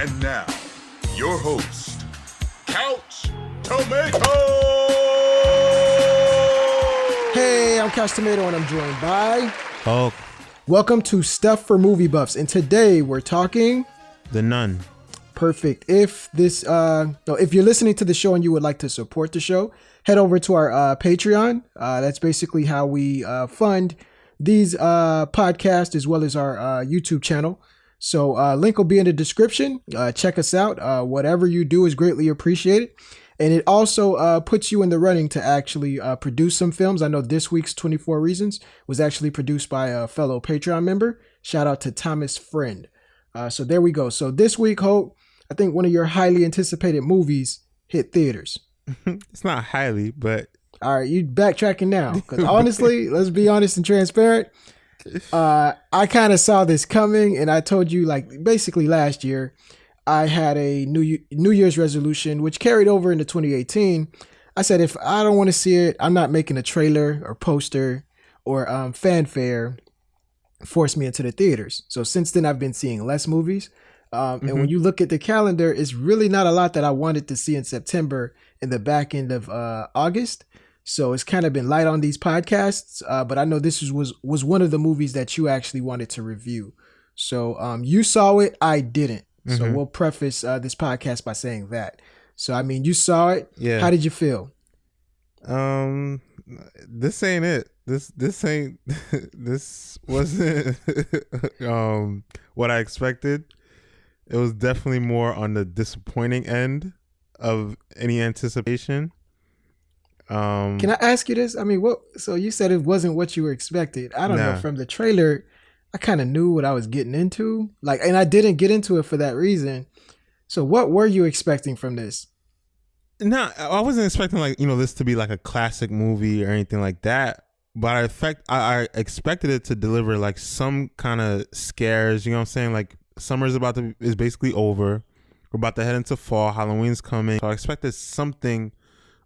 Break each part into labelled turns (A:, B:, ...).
A: And now, your host, Couch Tomato!
B: Hey, I'm Couch Tomato and I'm joined by...
C: Hulk.
B: Welcome to Stuff for Movie Buffs, and today we're talking...
C: The Nun.
B: Perfect. If you're listening to the show and you would like to support the show, head over to our Patreon. That's basically how we fund these podcasts as well as our YouTube channel. So link will be in the description. Check us out. Whatever you do is greatly appreciated. And it also puts you in the running to actually produce some films. I know this week's 24 Reasons was actually produced by a fellow Patreon member. Shout out to Thomas Friend. So there we go. So this week, Hope, I think one of your highly anticipated movies hit theaters.
C: It's not highly, but...
B: All right, you backtracking now. Because honestly, let's be honest and transparent. I kind of saw this coming, and I told you, like, basically last year, I had a New Year's resolution, which carried over into 2018. I said, if I don't want to see it, I'm not making a trailer or poster or fanfare force me into the theaters. So since then, I've been seeing less movies. And when you look at the calendar, it's really not a lot that I wanted to see in September and the back end of August. So it's kind of been light on these podcasts. But I know this was one of the movies that you actually wanted to review. So you saw it. I didn't. So we'll preface this podcast by saying that. So, I mean, you saw it.
C: Yeah.
B: How did you feel?
C: This ain't it. This ain't, this wasn't what I expected. It was definitely more on the disappointing end of any anticipation.
B: Can I ask you this? I mean, so you said it wasn't what you were expected. I don't know. From the trailer, I kind of knew what I was getting into. Like, and I didn't get into it for that reason. So what were you expecting from this?
C: No, I wasn't expecting this to be like a classic movie or anything like that. But I expected it to deliver like some kind of scares. You know what I'm saying? Like summer is basically over. We're about to head into fall. Halloween's coming. So I expected something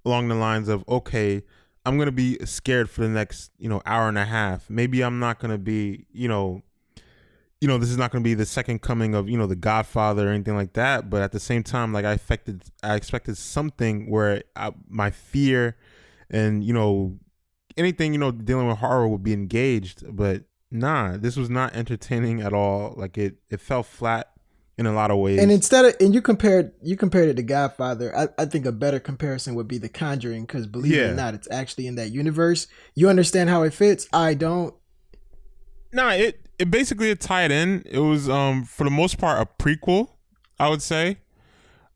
C: along the lines of, okay, I'm going to be scared for the next, hour and a half. Maybe I'm not going to be, this is not going to be the second coming of, The Godfather or anything like that. But at the same time, like I expected something where my fear and, anything, dealing with horror would be engaged. But nah, this was not entertaining at all. Like it fell flat in a lot of ways.
B: And you compared it to Godfather. I think a better comparison would be The Conjuring, because believe it or not, it's actually in that universe. You understand how it fits? I don't.
C: Nah, it basically tied in. It was for the most part a prequel, I would say.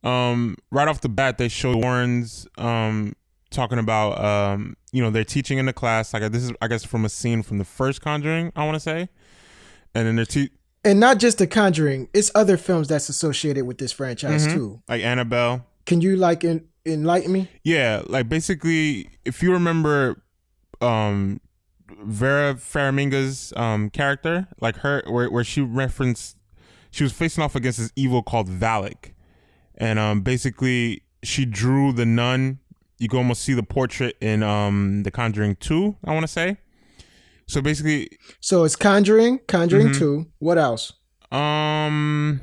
C: Right off the bat, they showed Warrens talking about they're teaching in the class. Like this is, I guess, from a scene from the first Conjuring, I want to say, and then they're
B: and not just The Conjuring, it's other films that's associated with this franchise too.
C: Like Annabelle.
B: Can you enlighten me?
C: Yeah, like basically, if you remember, Vera Farmiga's character, like her, where she was facing off against this evil called Valak, and basically she drew the nun. You can almost see the portrait in The Conjuring 2, I want to say. So basically,
B: it's Conjuring 2. What else?
C: I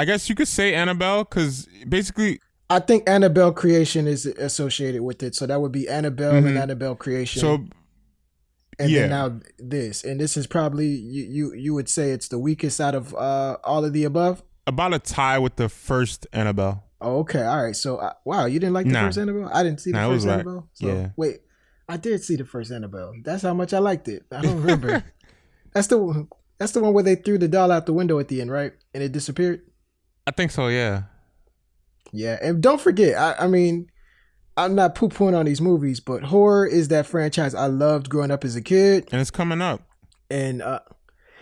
C: guess you could say Annabelle, because basically,
B: I think Annabelle Creation is associated with it. So that would be Annabelle and Annabelle Creation.
C: So,
B: then now this, and this is probably you would say it's the weakest out of all of the above.
C: About a tie with the first Annabelle.
B: Oh, okay, all right. So wow, you didn't like the first Annabelle? I didn't see the first Annabelle. So, wait. I did see the first Annabelle. That's how much I liked it. I don't remember. That's the one where they threw the doll out the window at the end, right? And it disappeared?
C: I think so, yeah.
B: Yeah, and don't forget, I mean, I'm not poo-pooing on these movies, but horror is that franchise I loved growing up as a kid.
C: And it's coming up.
B: And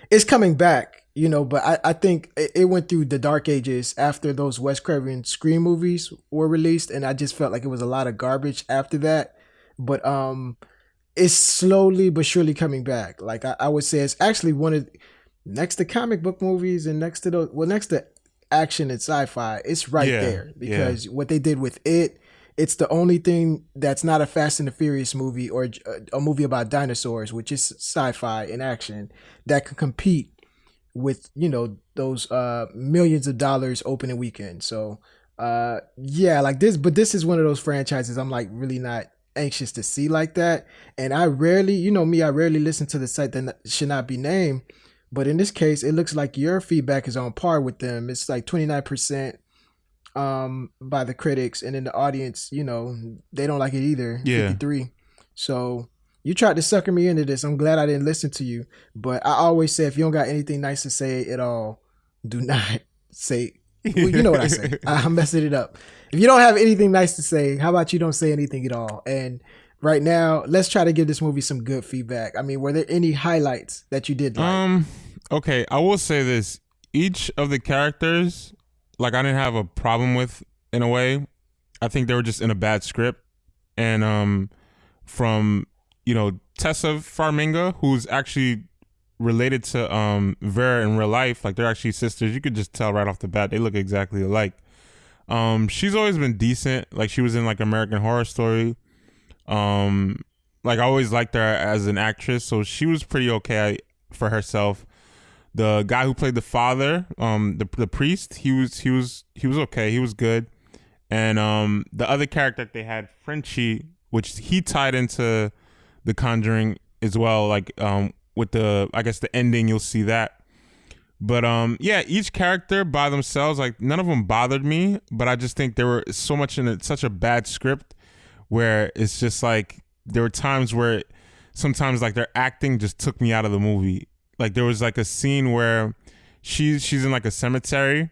B: it's coming back, but I think it went through the dark ages after those Wes Craven Scream movies were released, and I just felt like it was a lot of garbage after that. But it's slowly but surely coming back. Like I would say, it's actually one of next to comic book movies and next to action and sci-fi. It's right there, because what they did with it's the only thing that's not a Fast and the Furious movie or a movie about dinosaurs, which is sci-fi and action, that can compete with the those millions of dollars opening weekend. So yeah, like this, but this is one of those franchises I'm like really not anxious to see like that. And I rarely, you know me, I rarely listen to the site that should not be named. But in this case, it looks like your feedback is on par with them. It's like 29% by the critics, and in the audience, you know, they don't like it either.
C: Yeah.
B: 53. So you tried to sucker me into this. I'm glad I didn't listen to you. But I always say, if you don't got anything nice to say at all, do not say. Well, you know what I say. I'm messing it up. If you don't have anything nice to say, how about you don't say anything at all? And right now, let's try to give this movie some good feedback. I mean, were there any highlights that you did like?
C: Okay, I will say this. Each of the characters, like, I didn't have a problem with in a way. I think they were just in a bad script. And from, you know, Taissa Farmiga, who's actually related to Vera in real life, like they're actually sisters. You could just tell right off the bat they look exactly alike. She's always been decent. Like, she was in like American Horror Story. Like, I always liked her as an actress, so she was pretty okay for herself. The guy who played the father, the priest, he was okay. He was good. And the other character that they had, Frenchie, which he tied into the Conjuring as well, like with the, I guess the ending, you'll see that. But yeah, each character by themselves, like none of them bothered me, but I just think they were so much in such a bad script where it's just like there were times where sometimes like their acting just took me out of the movie. Like there was like a scene where she's in like a cemetery,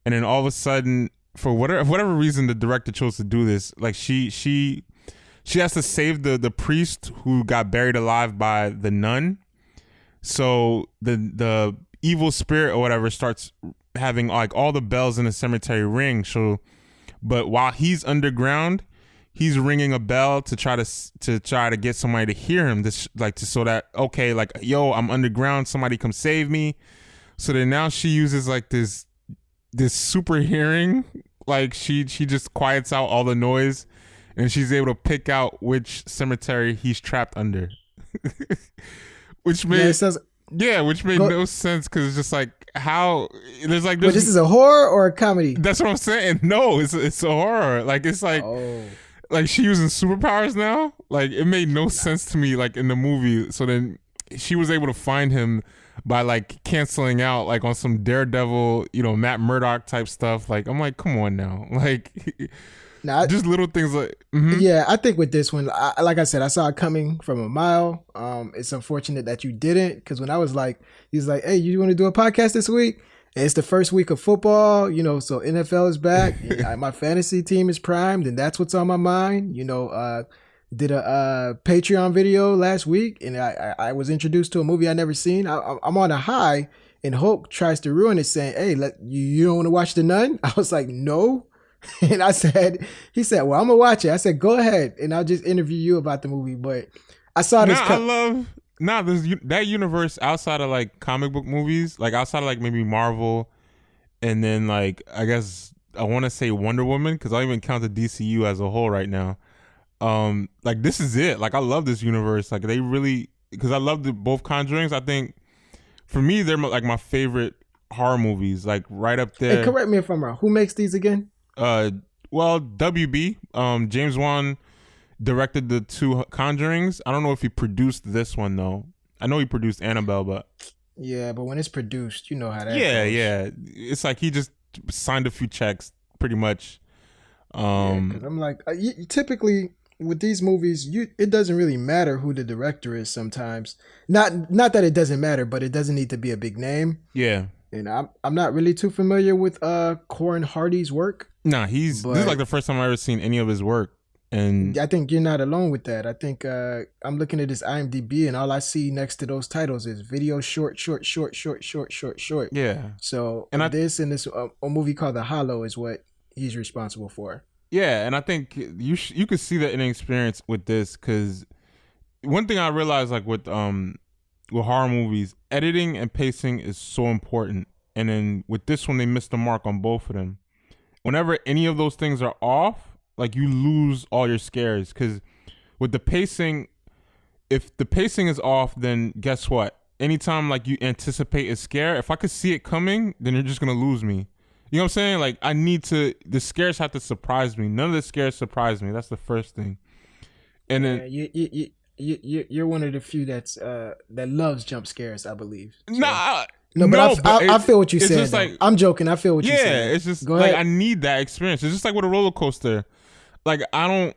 C: and then all of a sudden, for whatever reason, the director chose to do this. Like she has to save the priest who got buried alive by the nun. So the evil spirit or whatever starts having like all the bells in the cemetery ring. So, but while he's underground, he's ringing a bell to try to get somebody to hear him. This like so that, okay, like, yo, I'm underground, somebody come save me. So then now she uses like this super hearing, like she just quiets out all the noise, and she's able to pick out which cemetery he's trapped under. Which made no sense, because it's just like how there's like
B: But this is a horror or a comedy?
C: That's what I'm saying. No, it's a horror. Like it's like like she using superpowers now. Like it made no sense to me, like in the movie. So then she was able to find him by like canceling out like on some Daredevil, you know, Matt Murdock type stuff. Like I'm like, come on now, like. Nah, just little things like
B: yeah. I think with this one, like I said, I saw it coming from a mile. It's unfortunate that you didn't, because when I was like, he's like, "Hey, you want to do a podcast this week?" And it's the first week of football, you know, so NFL is back. My fantasy team is primed, and that's what's on my mind. You know, did a Patreon video last week, and I was introduced to a movie I never seen. I'm on a high, and Hulk tries to ruin it, saying, "Hey, you don't want to watch The Nun?" I was like, "No." And he said, well, I'm gonna watch it. I said, go ahead, and I'll just interview you about the movie. But I saw this.
C: That universe outside of like comic book movies, like outside of like maybe Marvel, and then like I guess I want to say Wonder Woman, because I don't even count the DCU as a whole right now. Like this is it. Like I love this universe. Like they really, because I love both Conjurings. I think for me they're like my favorite horror movies. Like right up there.
B: Hey, correct me if I'm wrong. Who makes these again?
C: Well, WB, James Wan directed the two Conjurings. I don't know if he produced this one though. I know he produced Annabelle, but
B: yeah, but when it's produced, you know how that goes.
C: Yeah. It's like he just signed a few checks, pretty much.
B: Because I'm like, typically with these movies, it doesn't really matter who the director is. Sometimes, not that it doesn't matter, but it doesn't need to be a big name.
C: Yeah.
B: And I'm not really too familiar with Corin Hardy's work.
C: Nah, this is like the first time I've ever seen any of his work. And
B: I think you're not alone with that. I think I'm looking at his IMDb, and all I see next to those titles is video short.
C: Yeah.
B: So and this a movie called The Hollow is what he's responsible for.
C: Yeah, and I think you could see that inexperience with this, because one thing I realized, like with horror movies, editing and pacing is so important. And then with this one, they missed the mark on both of them. Whenever any of those things are off, like you lose all your scares. Because with the pacing, if the pacing is off, then guess what? anytime like you anticipate a scare, if I could see it coming, then you're just gonna lose me. You know what I'm saying? Like I need to. The scares have to surprise me. None of the scares surprise me. That's the first thing. And then
B: you're one of the few that loves jump scares, I believe. So.
C: Nah.
B: No, but I feel what you're saying. Just like, I'm joking. I feel what you're saying.
C: Yeah, it's just like I need that experience. It's just like with a roller coaster. Like I don't.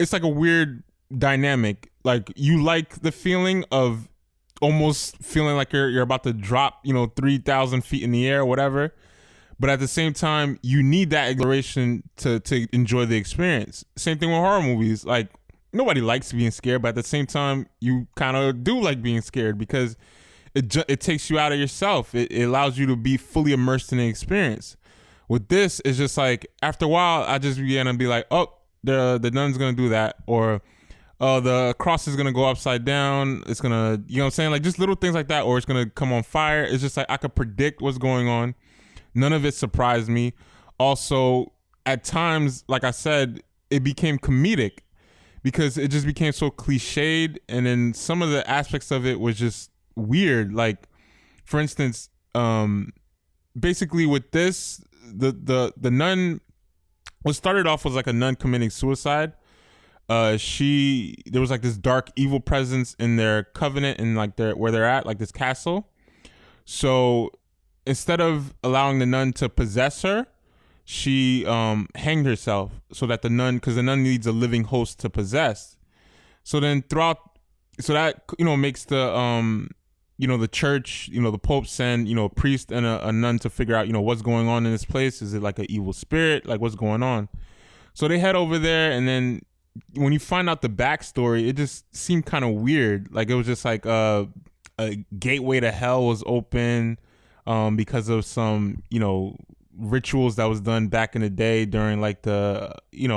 C: It's like a weird dynamic. Like you like the feeling of almost feeling like you're about to drop, 3,000 feet in the air or whatever. But at the same time, you need that exhilaration to enjoy the experience. Same thing with horror movies. Like nobody likes being scared, but at the same time, you kind of do like being scared because it takes you out of yourself. It allows you to be fully immersed in the experience. With this, it's just like after a while, I just began to be like, oh, the nun's gonna do that, or the cross is gonna go upside down. It's gonna, you know what I'm saying, like just little things like that, or it's gonna come on fire. It's just like I could predict what's going on. None of it surprised me. Also, at times, like I said, it became comedic because it just became so cliched, and then some of the aspects of it was just weird. Like, for instance, basically with this, the nun, what started off was like a nun committing suicide. There was like this dark evil presence in their covenant and like where they're at, like this castle. So instead of allowing the nun to possess her, she hanged herself so that because the nun needs a living host to possess. So then so that makes the the church, the Pope send a priest and a nun to figure out what's going on in this place. Is it like an evil spirit? Like what's going on? So they head over there, and then when you find out the backstory, it just seemed kind of weird. Like it was just like a gateway to hell was open because of some rituals that was done back in the day during like the a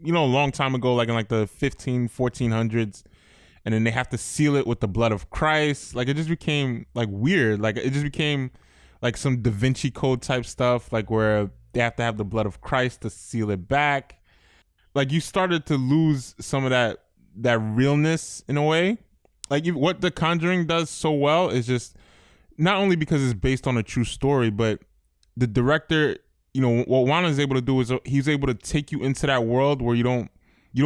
C: long time ago, like in like the 1400s. And then they have to seal it with the blood of Christ. Like it just became like weird. Like it just became like some Da Vinci Code type stuff, like where they have to have the blood of Christ to seal it back. Like you started to lose some of that realness in a way. Like what the Conjuring does so well is just not only because it's based on a true story, but the director, what Juan is able to do is he's able to take you into that world where you don't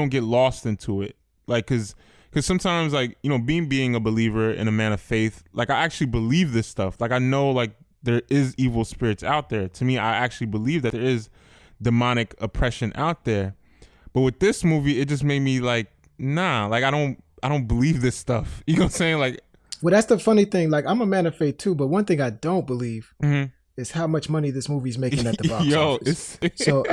C: get lost into it. Like because sometimes, like, being a believer and a man of faith, like I actually believe this stuff. Like I know like there is evil spirits out there. To me, I actually believe that there is demonic oppression out there. But with this movie, it just made me like, nah, like I don't believe this stuff. You know what I'm saying? Like,
B: well, that's the funny thing. Like I'm a man of faith too, but one thing I don't believe is how much money this movie's making at the box office. So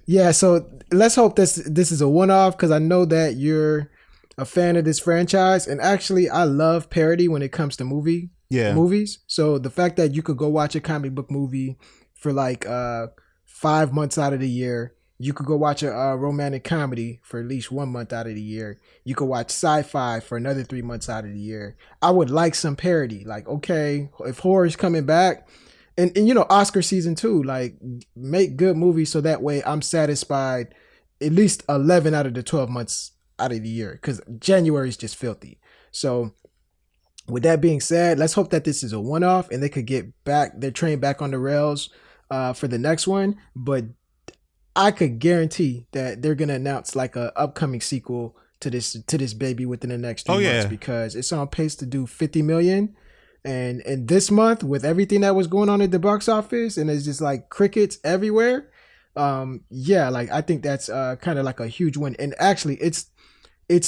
B: yeah, so let's hope this is a one-off, because I know that you're a fan of this franchise, and actually I love parody when it comes to movies. So the fact that you could go watch a comic book movie for like 5 months out of the year, you could go watch a romantic comedy for at least 1 month out of the year, you could watch sci-fi for another 3 months out of the year. I would like some parody. Like, okay, if horror's coming back, and Oscar season 2, like make good movies so that way I'm satisfied at least 11 out of the 12 months out of the year, because January is just filthy. So with that being said, let's hope that this is a one-off and they could get their train back on the rails for the next one. But I could guarantee that they're gonna announce like a upcoming sequel to this baby within the next 3 months, because it's on pace to do 50 million. And this month, with everything that was going on at the box office, and it's just like crickets everywhere, like I think that's kind of like a huge win. And actually, it's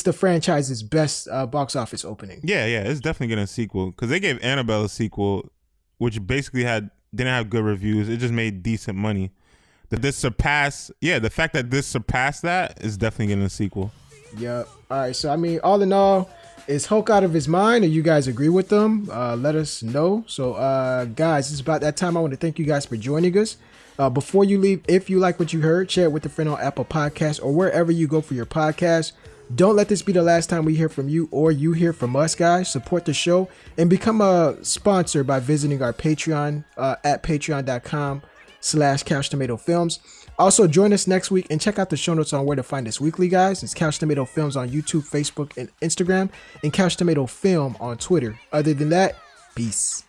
B: the franchise's best box office opening.
C: Yeah, it's definitely getting a sequel, because they gave Annabelle a sequel, which basically didn't have good reviews. It just made decent money. The fact that this surpassed that is definitely getting a sequel.
B: Yeah. All right. So I mean, all in all, is Hulk out of his mind, or you guys agree with them? Let us know. So guys, it's about that time. I want to thank you guys for joining us. Before you leave, if you like what you heard, share it with a friend on Apple Podcasts or wherever you go for your podcast. Don't let this be the last time we hear from you or you hear from us, guys. Support the show and become a sponsor by visiting our Patreon at patreon.com/ YouTube.com/Couch Tomato Films. Also, join us next week and check out the show notes on where to find us weekly, guys. It's Couch Tomato Films on YouTube, Facebook, and Instagram, and Couch Tomato Film on Twitter. Other than that, peace.